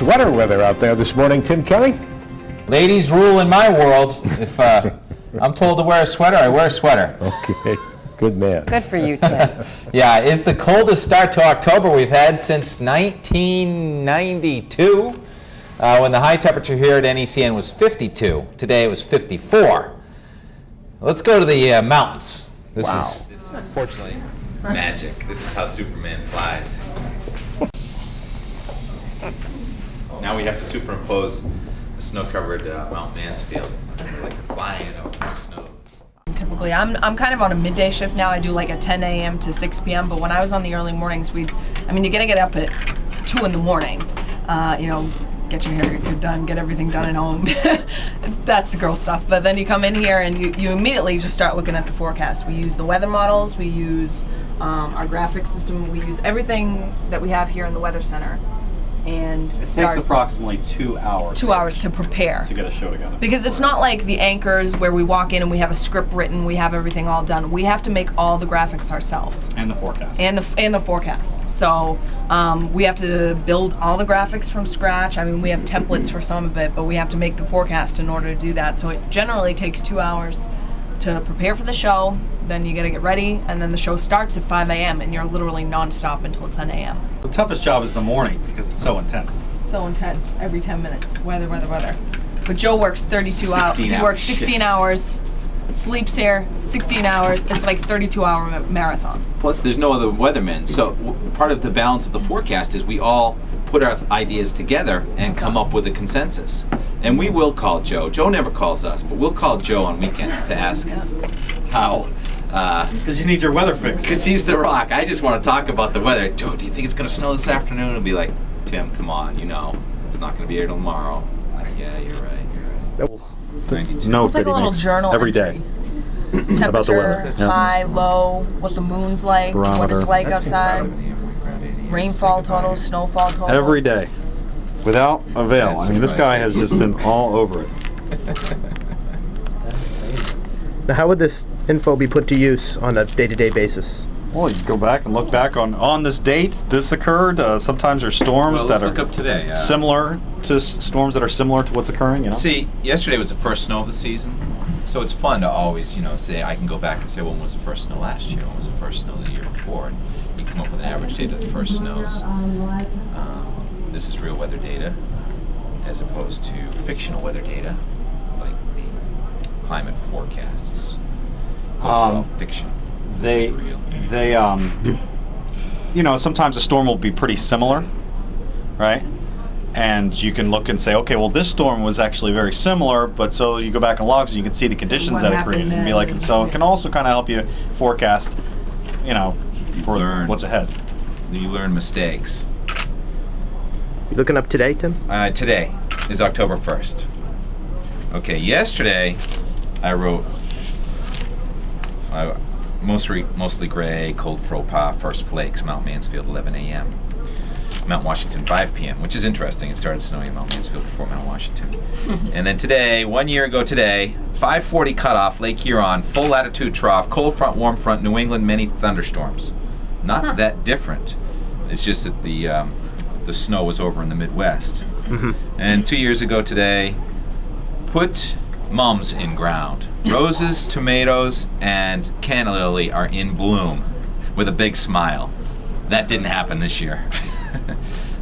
sweater weather out there this morning. Tim Kelly? Ladies rule in my world. If I'm told to wear a sweater, I wear a sweater. Okay, good man. Good for you, Tim. Yeah, it's the coldest start to October we've had since 1992, when the high temperature here at NECN was 52. Today it was 54. Let's go to the mountains. This is unfortunately magic. This is how Superman flies. Now we have to superimpose the snow-covered Mount Mansfield. We're like flying over the snow. Typically, I'm kind of on a midday shift now. I do like a 10 a.m. to 6 p.m. But when I was on the early mornings, you gotta get up at 2 in the morning. Get your hair done, get everything done at home. That's the girl stuff. But then you come in here and you immediately just start looking at the forecast. We use the weather models, we use our graphics system, we use everything that we have here in the Weather Center. And it takes approximately 2 hours. 2 hours to prepare. To get a show together. Because it's not like the anchors where we walk in and we have a script written, we have everything all done. We have to make all the graphics ourselves. And the forecast. And the forecast. So we have to build all the graphics from scratch. I mean, we have templates for some of it, but we have to make the forecast in order to do that. So it generally takes 2 hours to prepare for the show. Then you gotta get ready, and then the show starts at 5 a.m. and you're literally nonstop until 10 a.m. The toughest job is the morning because it's so intense. So intense, every 10 minutes. Weather. But Joe works 32 hours. He works 16 shifts. hours, sleeps here 16 hours. It's like 32-hour marathon. Plus, there's no other weathermen. So part of the balance of the forecast is we all put our ideas together and come up with a consensus. And we will call Joe. Joe never calls us, but we'll call Joe on weekends to ask how. Because you need your weather fixed. Because he's the rock. I just want to talk about the weather. Joe, do you think it's going to snow this afternoon? It'll be like, Tim, come on, it's not going to be here till tomorrow. Like, yeah, you're right. 92. No, It's like a little journal every day. entry. Temperature, high, low, what the moon's like, what it's like outside, rainfall totals, snowfall totals. Every day. Without avail. I mean, this guy has just been all over it. Now, how would this info be put to use on a day-to-day basis? Well, you go back and look back on this date, this occurred. Sometimes there's storms that look are up today. similar to storms that are similar to what's occurring. See, yesterday was the first snow of the season, so it's fun to always, say, I can go back and say, when was the first snow last year? When was the first snow the year before? And you come up with an average date of the first snows. This is real weather data, as opposed to fictional weather data, like the climate forecasts. Those are all fiction. This is real. Sometimes a storm will be pretty similar, right? And you can look and say, okay, well, this storm was actually very similar, but so you go back in logs and you can see the conditions that it created and be like, and so it can also kind of help you forecast, for what's ahead. You learn mistakes. You looking up today, Tim? Today is October 1st. Okay, yesterday I wrote mostly gray, cold faux pas, first flakes, Mount Mansfield, 11 a.m. Mount Washington, 5 p.m., which is interesting. It started snowing in Mount Mansfield before Mount Washington. And then today, 1 year ago today, 5:40 cutoff, Lake Huron, full latitude trough, cold front, warm front, New England, many thunderstorms. Not that different. It's just that the snow was over in the Midwest. And 2 years ago today, put mums in ground. Roses, tomatoes, and canna lily are in bloom with a big smile. That didn't happen this year.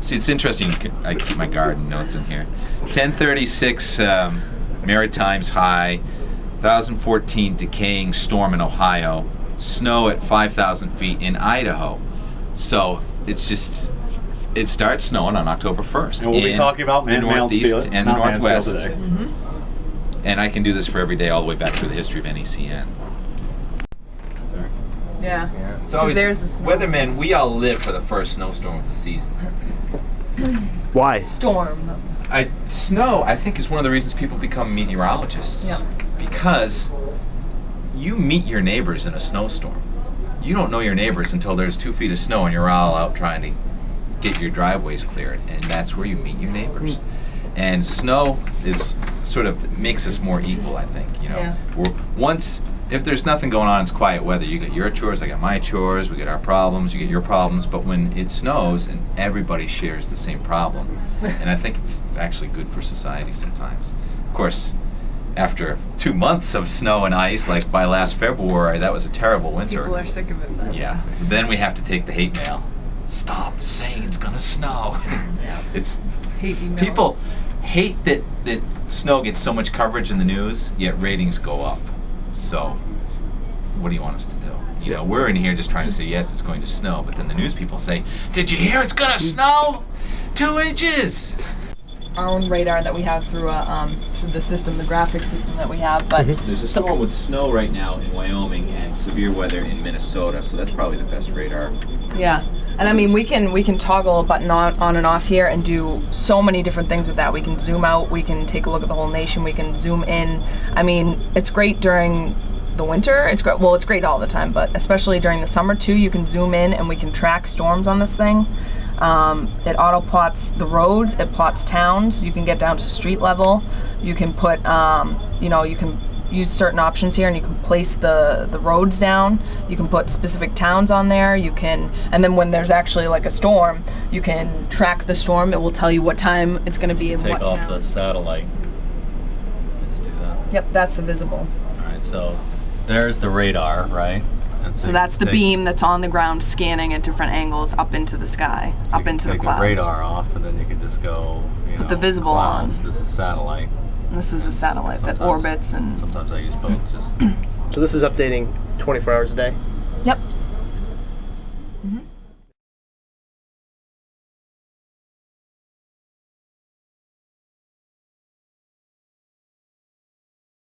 See, it's interesting. I keep my garden notes in here. 1036 Maritimes high, 1014 decaying storm in Ohio, snow at 5,000 feet in Idaho. So it's just, it starts snowing on October 1st. And we'll be talking about the Northeast and the Northwest. And I can do this for every day all the way back through the history of NECN. Yeah. It's always, there's the snow. Weathermen, we all live for the first snowstorm of the season. Why? Storm. Snow, I think, is one of the reasons people become meteorologists. Yep. Because you meet your neighbors in a snowstorm. You don't know your neighbors until there's 2 feet of snow and you're all out trying to get your driveways cleared, and that's where you meet your neighbors. And snow is sort of makes us more equal, I think. Yeah. Once if there's nothing going on, it's quiet weather. You get your chores, I got my chores, we get our problems, you get your problems. But when it snows and everybody shares the same problem, and I think it's actually good for society sometimes. Of course, after 2 months of snow and ice, like by last February, that was a terrible winter. People are sick of it. Then. Yeah. Then we have to take the hate mail. Stop saying it's gonna snow. Yeah. It's Hate emails. people hate that snow gets so much coverage in the news, yet ratings go up. So, what do you want us to do? You know, we're in here just trying to say yes, it's going to snow, but then the news people say, "Did you hear it's gonna snow? 2 inches." Our own radar that we have through the system, the graphic system that we have, but There's a storm with snow right now in Wyoming and severe weather in Minnesota, so that's probably the best radar. yeah. And I mean, we can toggle a button on and off here and do so many different things with that. We can zoom out, we can take a look at the whole nation, we can zoom in. I memean, it's great during the winter. It's great. Well, it's great all the time, but especially during the summer too. You can zoom in and we can track storms on this thing. It auto plots the roads. It plots towns. You can get down to street level. You can put, you can use certain options here, and you can place the roads down. You can put specific towns on there. You can, and then when there's actually like a storm, you can track the storm. It will tell you what time it's going to be in what Take off town. the satellite. Just do that. Yep, that's the visible. All right, so there's the radar, right? And So you that's the take- beam that's on the ground scanning at different angles up into the sky, so you up can into the take clouds. radar off, and then you can just go. Put the visible on. clouds. This is satellite. And this is a satellite that Sometimes- orbits and. Sometimes I use both. Just So this is updating 24 hours a day. Yep.